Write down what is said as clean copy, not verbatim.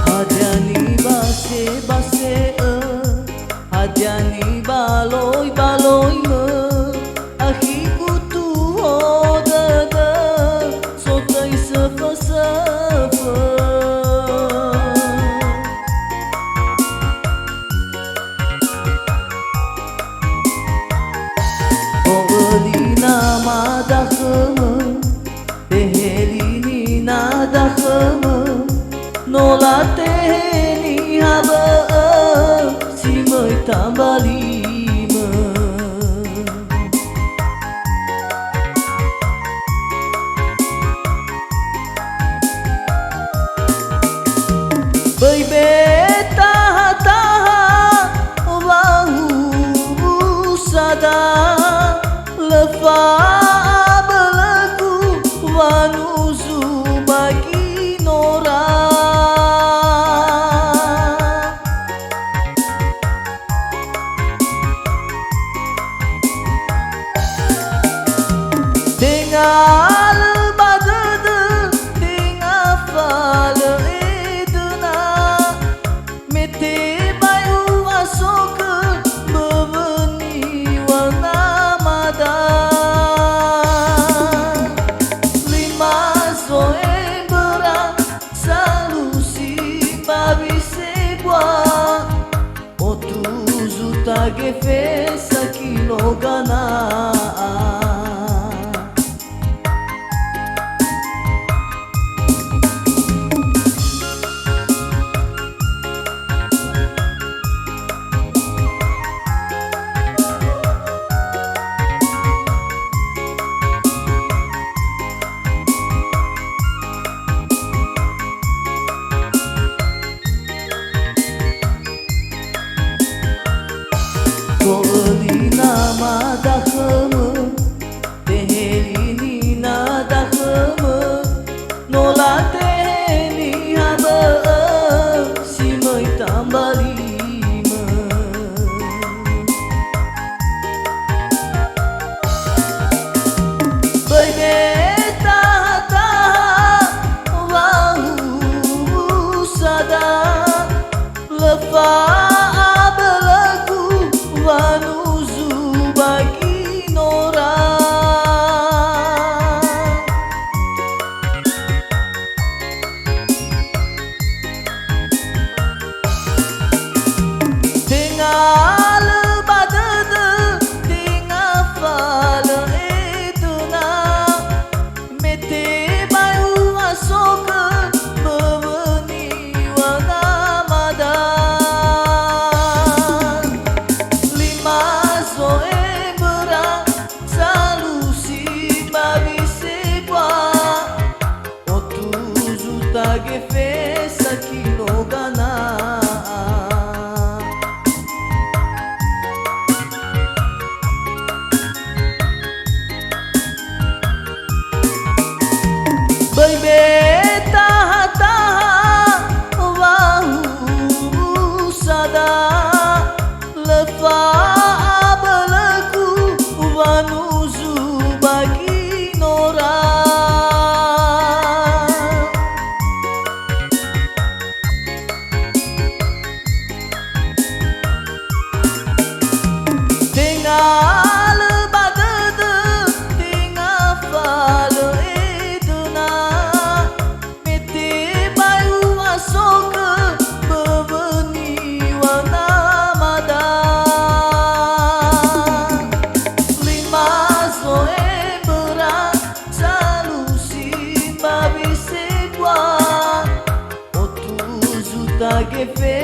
Hadiani base hadiani baloi me akhiku tu hodada sotai sefa Olina madakhme behelini nadakhme Nola teheni haba si mai tambalima Baby taha wahu sada lefa belagu wanuzu bagi nora Dengar badada dengar fala edna mete bayu asok beveni wana mada lima zoe bera salusi babi sebwa otu zuta gefesa kilogana Golina madakhme tehelini nadakhme nola teheni haba si mai tambalima Baby taha wahu sada lefa wanuzu bagi nora Dengar badada dengar fala edna mete bayu asok beveni wana mada gefesa kilogana Baby taha wahu sada lefa belagu wanuzu bagi nora Dengar badada dengar fala edna mete bayu asok beveni wana mada lima zoe bera salusi babi sebwa otu zuta gefe